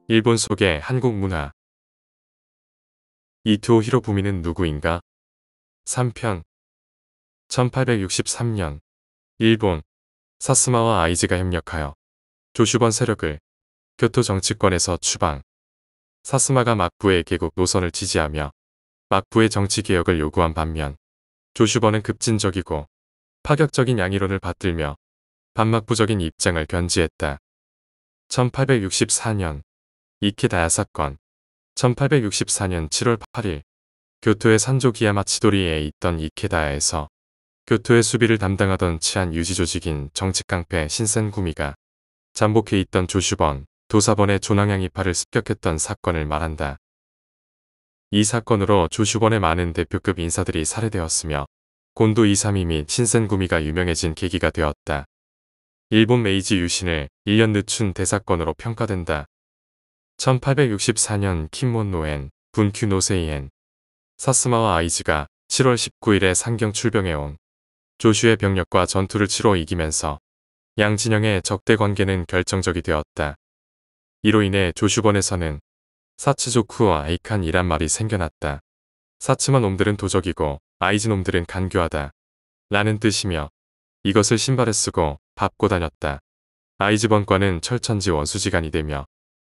일본 속의 한국 문화. 이토 히로부미는 누구인가? 3편. 1863년 일본 사스마와 아이즈가 협력하여 조슈번 세력을 교토 정치권에서 추방. 사스마가 막부의 개국 노선을 지지하며 막부의 정치개혁을 요구한 반면 조슈번은 급진적이고 파격적인 양이론을 받들며 반막부적인 입장을 견지했다. 1864년 이케다야 사건. 1864년 7월 8일 교토의 산조기야마 치도리에 있던 이케다야에서 교토의 수비를 담당하던 치안 유지 조직인 정치깡패 신센구미가 잠복해 있던 조슈번, 도사번의 조낭양이파를 습격했던 사건을 말한다. 이 사건으로 조슈번의 많은 대표급 인사들이 살해되었으며 곤도 이사미 및 신센구미가 유명해진 계기가 되었다. 일본 메이지 유신을 1년 늦춘 대사건으로 평가된다. 1864년 킴몬노엔, 분큐 노세이엔. 사스마와 아이즈가 7월 19일에 상경 출병해온 조슈의 병력과 전투를 치러 이기면서 양 진영의 적대 관계는 결정적이 되었다. 이로 인해 조슈번에서는 사츠조쿠와 아이칸이란 말이 생겨났다. 사츠마 놈들은 도적이고 아이즈 놈들은 간교하다 라는 뜻이며 이것을 신발에 쓰고 밟고 다녔다. 아이즈번과는 철천지 원수지간이 되며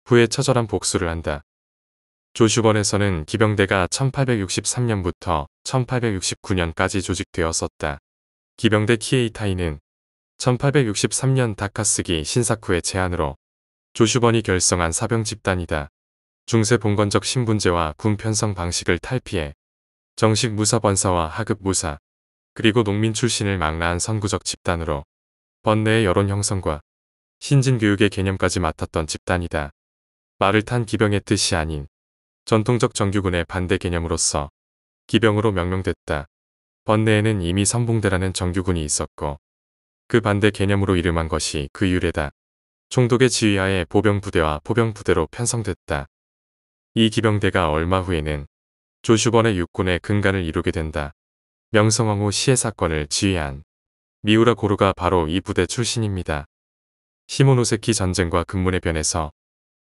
후에 처절한 복수를 한다. 조슈번에서는 기병대가 1863년부터 1869년까지 조직되었었다. 기병대 키에이타이는 1863년 다카스기 신사쿠의 제안으로 조슈번이 결성한 사병 집단이다. 중세 봉건적 신분제와 군 편성 방식을 탈피해 정식 무사 번사와 하급 무사 그리고 농민 출신을 망라한 선구적 집단으로 번내의 여론 형성과 신진 교육의 개념까지 맡았던 집단이다. 말을 탄 기병의 뜻이 아닌 전통적 정규군의 반대 개념으로서 기병으로 명명됐다. 번내에는 이미 선봉대라는 정규군이 있었고 그 반대 개념으로 이름한 것이 그 유래다. 총독의 지휘하에 보병부대와 포병부대로 편성됐다. 이 기병대가 얼마 후에는 조슈번의 육군의 근간을 이루게 된다. 명성황후 시해 사건을 지휘한 미우라 고루가 바로 이 부대 출신입니다. 시모노세키 전쟁과 근문의 변에서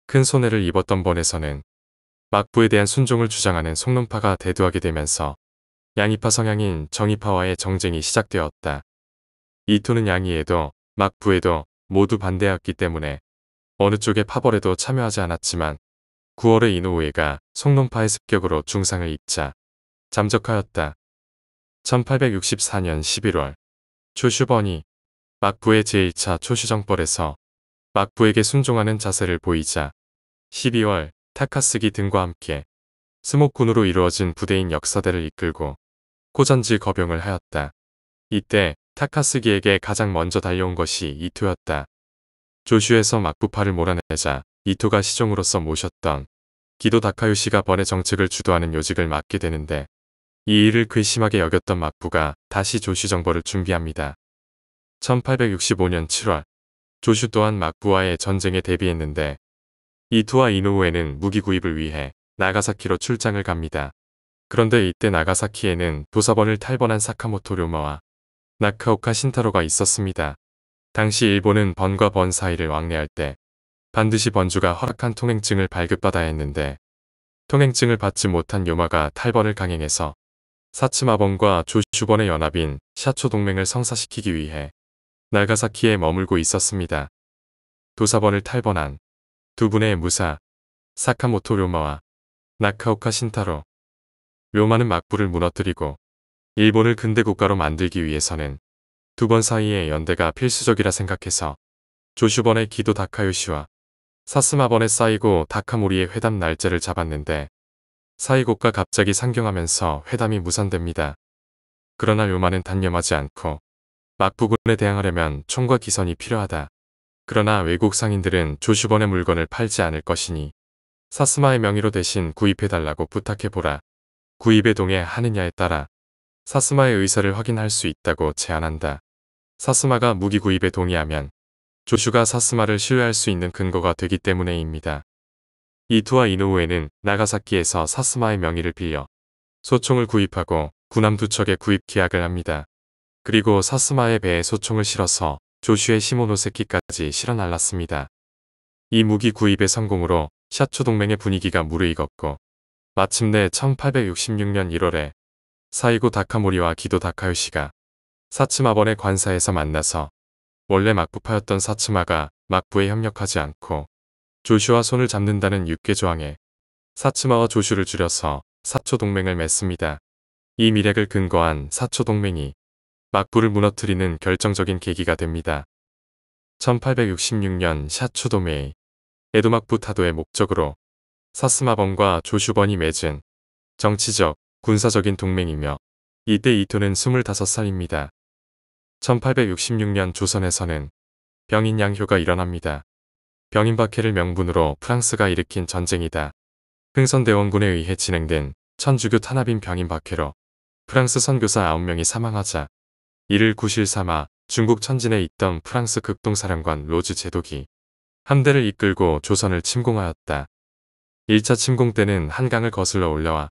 큰 손해를 입었던 번에서는 막부에 대한 순종을 주장하는 속론파가 대두하게 되면서 양이파 성향인 정이파와의 정쟁이 시작되었다. 이토는 양이에도 막부에도 모두 반대했기 때문에 어느 쪽의 파벌에도 참여하지 않았지만 9월에 이노우에가 속론파의 습격으로 중상을 입자 잠적하였다. 1864년 11월 조슈번이 막부의 제1차 초슈정벌에서 막부에게 순종하는 자세를 보이자 12월 타카스기 등과 함께 스모군으로 이루어진 부대인 역사대를 이끌고 코전지 거병을 하였다. 이때 타카스기에게 가장 먼저 달려온 것이 이토였다. 조슈에서 막부파를 몰아내자 이토가 시종으로서 모셨던 기도 다카요시가 번의 정책을 주도하는 요직을 맡게 되는데 이 일을 괘씸하게 여겼던 막부가 다시 조슈 정벌을 준비합니다. 1865년 7월 조슈 또한 막부와의 전쟁에 대비했는데 이토와 이노우에는 무기 구입을 위해 나가사키로 출장을 갑니다. 그런데 이때 나가사키에는 도사번을 탈번한 사카모토 료마와 나카오카 신타로가 있었습니다. 당시 일본은 번과 번 사이를 왕래할 때 반드시 번주가 허락한 통행증을 발급받아야 했는데 통행증을 받지 못한 요마가 탈번을 강행해서 사츠마번과 조슈번의 연합인 샤초 동맹을 성사시키기 위해 나가사키에 머물고 있었습니다. 도사번을 탈번한 두 분의 무사 사카모토 료마와 나카오카 신타로. 료마는 막부를 무너뜨리고 일본을 근대 국가로 만들기 위해서는 두 번 사이의 연대가 필수적이라 생각해서 조슈번의 기도 다카요시와 사스마번의 사이고 다카모리의 회담 날짜를 잡았는데 사이고가 갑자기 상경하면서 회담이 무산됩니다. 그러나 료마는 단념하지 않고 막부군에 대항하려면 총과 기선이 필요하다. 그러나 외국 상인들은 조슈번의 물건을 팔지 않을 것이니 사스마의 명의로 대신 구입해달라고 부탁해보라. 구입에 동의하느냐에 따라 사스마의 의사를 확인할 수 있다고 제안한다. 사스마가 무기 구입에 동의하면 조슈가 사스마를 신뢰할 수 있는 근거가 되기 때문에입니다. 이토와 이노우에는 나가사키에서 사스마의 명의를 빌려 소총을 구입하고 군함 두 척의 구입 계약을 합니다. 그리고 사스마의 배에 소총을 실어서 조슈의 시모노세키까지 실어 날랐습니다. 이 무기 구입의 성공으로 샤초 동맹의 분위기가 무르익었고 마침내 1866년 1월에 사이고 다카모리와 기도 다카요시가 사츠마번의 관사에서 만나서 원래 막부파였던 사츠마가 막부에 협력하지 않고 조슈와 손을 잡는다는 육개 조항에 사츠마와 조슈를 줄여서 사초 동맹을 맺습니다. 이 미략을 근거한 사초 동맹이 막부를 무너뜨리는 결정적인 계기가 됩니다. 1866년 샤초도메이 에도 막부 타도의 목적으로 사스마번과 조슈번이 맺은 정치적, 군사적인 동맹이며 이때 이토는 25살입니다. 1866년 조선에서는 병인 양효가 일어납니다. 병인 박해를 명분으로 프랑스가 일으킨 전쟁이다. 흥선대원군에 의해 진행된 천주교 탄압인 병인 박해로 프랑스 선교사 9명이 사망하자 이를 구실 삼아 중국 천진에 있던 프랑스 극동사령관 로즈 제독이 함대를 이끌고 조선을 침공하였다. 1차 침공 때는 한강을 거슬러 올라와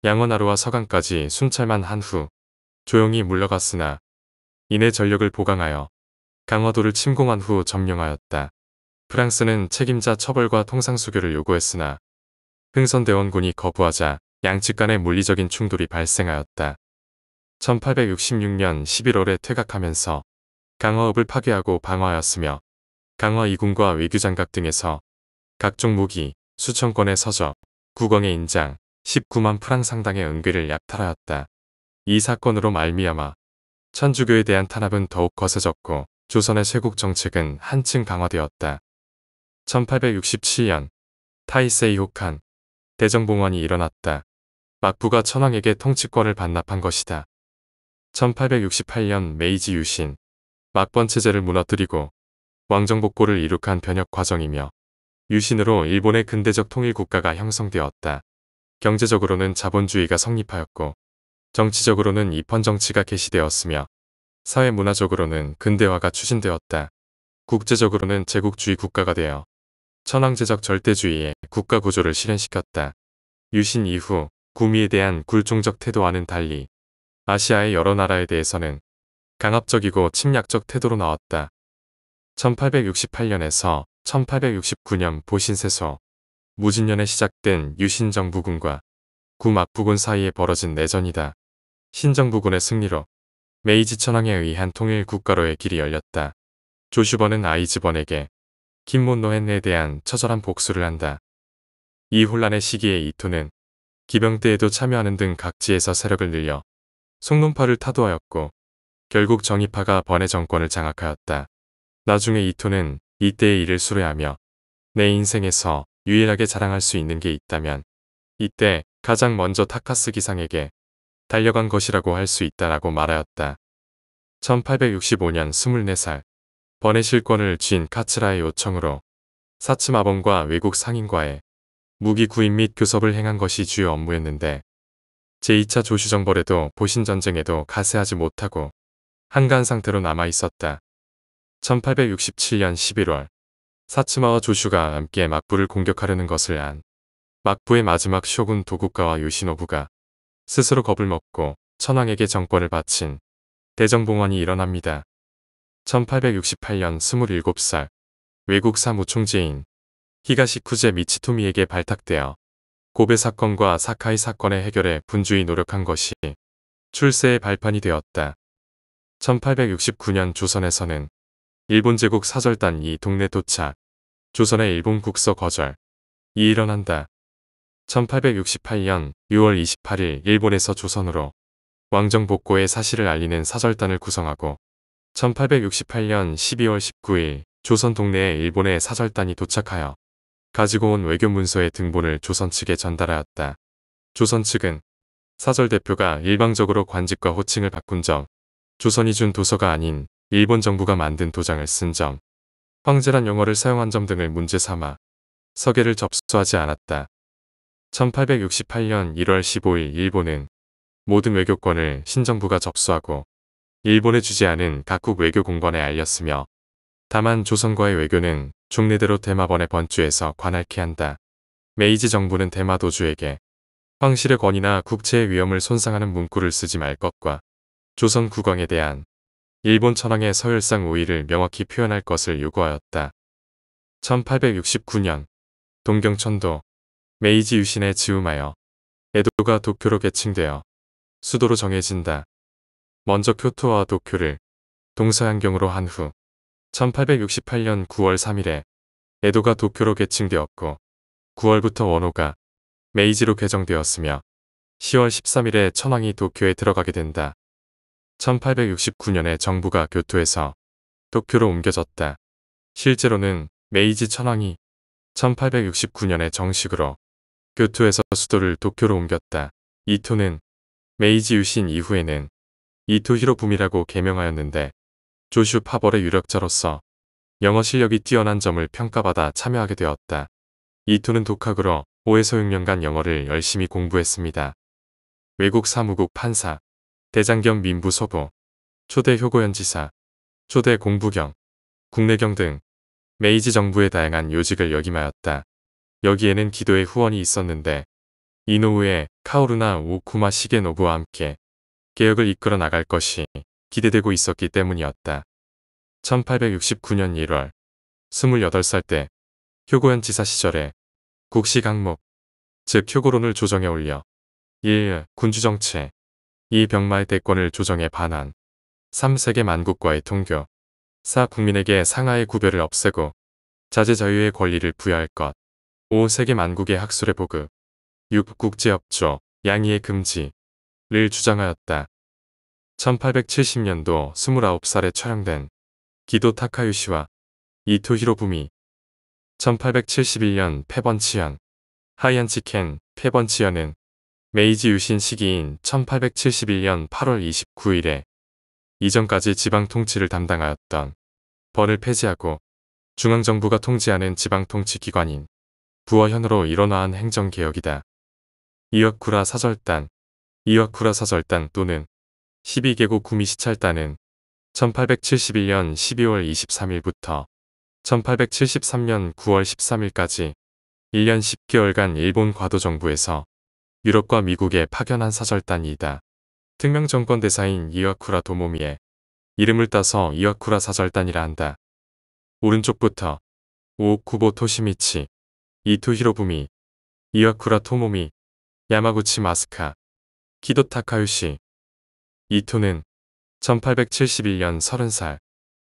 양원하루와 서강까지 순찰만 한 후 조용히 물러갔으나 이내 전력을 보강하여 강화도를 침공한 후 점령하였다. 프랑스는 책임자 처벌과 통상수교를 요구했으나 흥선대원군이 거부하자 양측 간의 물리적인 충돌이 발생하였다. 1866년 11월에 퇴각하면서 강화읍을 파괴하고 방어하였으며 강화 2군과 외교장각 등에서 각종 무기, 수천 건의 서적, 국왕의 인장, 19만 프랑 상당의 은괴를 약탈하였다. 이 사건으로 말미암아 천주교에 대한 탄압은 더욱 거세졌고 조선의 쇄국 정책은 한층 강화되었다. 1867년 타이세이 혹한 대정봉환이 일어났다. 막부가 천황에게 통치권을 반납한 것이다. 1868년 메이지 유신 막번 체제를 무너뜨리고 왕정복고를 이룩한 변혁 과정이며 유신으로 일본의 근대적 통일 국가가 형성되었다. 경제적으로는 자본주의가 성립하였고 정치적으로는 입헌 정치가 개시되었으며 사회문화적으로는 근대화가 추진되었다. 국제적으로는 제국주의 국가가 되어 천황제적 절대주의의 국가 구조를 실현시켰다. 유신 이후 구미에 대한 굴종적 태도와는 달리 아시아의 여러 나라에 대해서는 강압적이고 침략적 태도로 나왔다. 1868년에서 1869년 보신세소 무진년에 시작된 유신정부군과 구막부군 사이에 벌어진 내전이다. 신정부군의 승리로 메이지 천황에 의한 통일 국가로의 길이 열렸다. 조슈번은 아이즈번에게 김몬노헨에 대한 처절한 복수를 한다. 이 혼란의 시기에 이토는 기병대에도 참여하는 등 각지에서 세력을 늘려 송론파를 타도하였고 결국 정의파가 번의 정권을 장악하였다. 나중에 이토는 이때의 일을 수레하며 내 인생에서 유일하게 자랑할 수 있는 게 있다면 이때 가장 먼저 타카스 기상에게 달려간 것이라고 할 수 있다라고 말하였다. 1865년 24살 번의 실권을 쥔 카츠라의 요청으로 사츠마번과 외국 상인과의 무기 구입 및 교섭을 행한 것이 주요 업무였는데 제2차 조슈정벌에도 보신전쟁에도 가세하지 못하고 한가한 상태로 남아있었다. 1867년 11월 사츠마와 조슈가 함께 막부를 공격하려는 것을 안 막부의 마지막 쇼군 도쿠가와 요시노부가 스스로 겁을 먹고 천황에게 정권을 바친 대정봉환이 일어납니다. 1868년 27살 외국 사무총재인 히가시쿠제 미치토미에게 발탁되어 고베 사건과 사카이 사건의 해결에 분주히 노력한 것이 출세의 발판이 되었다. 1869년 조선에서는 일본 제국 사절단이 동네 도착, 조선의 일본 국서 거절이 일어난다. 1868년 6월 28일 일본에서 조선으로 왕정 복고의 사실을 알리는 사절단을 구성하고 1868년 12월 19일 조선 동네에 일본의 사절단이 도착하여 가지고 온 외교 문서의 등본을 조선 측에 전달하였다. 조선 측은 사절 대표가 일방적으로 관직과 호칭을 바꾼 점, 조선이 준 도서가 아닌 일본 정부가 만든 도장을 쓴 점, 황제란 용어를 사용한 점 등을 문제 삼아 서계를 접수하지 않았다. 1868년 1월 15일 일본은 모든 외교권을 신정부가 접수하고 일본에 주지 않은 각국 외교공관에 알렸으며 다만 조선과의 외교는 종래대로 대마번에 번주해서 관할케 한다. 메이지 정부는 대마도주에게 황실의 권위나 국채의 위엄을 손상하는 문구를 쓰지 말 것과 조선 국왕에 대한 일본 천황의 서열상 우위를 명확히 표현할 것을 요구하였다. 1869년 동경천도, 메이지 유신에 즈음하여 에도가 도쿄로 계층되어 수도로 정해진다. 먼저 교토와 도쿄를 동서양경으로 한 후 1868년 9월 3일에 에도가 도쿄로 계층되었고 9월부터 원호가 메이지로 개정되었으며 10월 13일에 천황이 도쿄에 들어가게 된다. 1869년에 정부가 교토에서 도쿄로 옮겨졌다. 실제로는 메이지 천황이 1869년에 정식으로 교토에서 수도를 도쿄로 옮겼다. 이토는 메이지 유신 이후에는 이토 히로부미라고 개명하였는데 조슈 파벌의 유력자로서 영어 실력이 뛰어난 점을 평가받아 참여하게 되었다. 이토는 독학으로 5에서 6년간 영어를 열심히 공부했습니다. 외국 사무국 판사, 대장 겸 민부 소보, 초대 효고연지사, 초대 공부경, 국내경 등 메이지 정부의 다양한 요직을 역임하였다. 여기에는 기도의 후원이 있었는데 이노우에 카오루나 오쿠마 시게노부와 함께 개혁을 이끌어 나갈 것이 기대되고 있었기 때문이었다. 1869년 1월 28살 때 효고현 지사 시절에 국시 강목, 즉 효고론을 조정에 올려 1. 군주정체, 2. 병마의 대권을 조정에 반환, 3. 세계 만국과의 통교, 4. 국민에게 상하의 구별을 없애고 자제자유의 권리를 부여할 것, 5. 세계 만국의 학술의 보급, 6. 국제협조, 양의의 금지를 주장하였다. 1870년도 29살에 촬영된 기도 타카유시와 이토 히로부미, 1871년 패번치현, 하이안치켄 패번치현은 메이지 유신 시기인 1871년 8월 29일에 이전까지 지방 통치를 담당하였던 번을 폐지하고 중앙정부가 통제하는 지방통치 기관인 부어현으로 일원화한 행정개혁이다. 이와쿠라 사절단, 이와쿠라 사절단 또는 12개국 구미시찰단은 1871년 12월 23일부터 1873년 9월 13일까지 1년 10개월간 일본 과도정부에서 유럽과 미국에 파견한 사절단이다. 특명정권 대사인 이와쿠라 도모미의 이름을 따서 이와쿠라 사절단이라 한다. 오른쪽부터 오쿠보 토시미치, 이토 히로부미, 이와쿠라 토모미, 야마구치 마스카, 기도 타카유시. 이토는 1871년 30살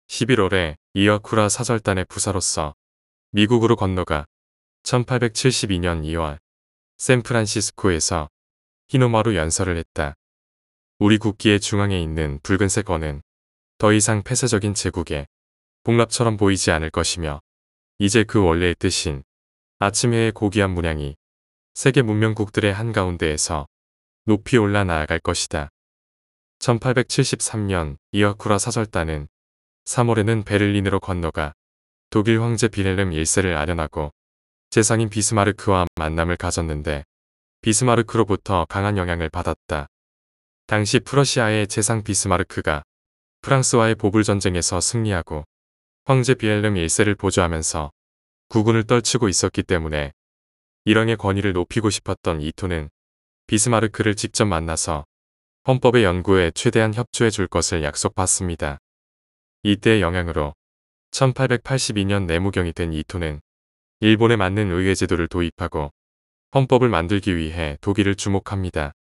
11월에 이와쿠라 사절단의 부사로서 미국으로 건너가 1872년 2월 샌프란시스코에서 히노마루 연설을 했다. 우리 국기의 중앙에 있는 붉은색 원은 더 이상 폐쇄적인 제국의 복랍처럼 보이지 않을 것이며 이제 그 원래의 뜻인 아침해의 고귀한 문양이 세계 문명국들의 한가운데에서 높이 올라 나아갈 것이다. 1873년 이와쿠라 사절단은 3월에는 베를린으로 건너가 독일 황제 빌헬름 1세를 아련하고 재상인 비스마르크와 만남을 가졌는데 비스마르크로부터 강한 영향을 받았다. 당시 프러시아의 재상 비스마르크가 프랑스와의 보불전쟁에서 승리하고 황제 빌헬름 1세를 보조하면서 국군을 떨치고 있었기 때문에 일왕의 권위를 높이고 싶었던 이토는 비스마르크를 직접 만나서 헌법의 연구에 최대한 협조해 줄 것을 약속받습니다. 이때의 영향으로 1882년 내무경이 된 이토는 일본에 맞는 의회제도를 도입하고 헌법을 만들기 위해 독일을 주목합니다.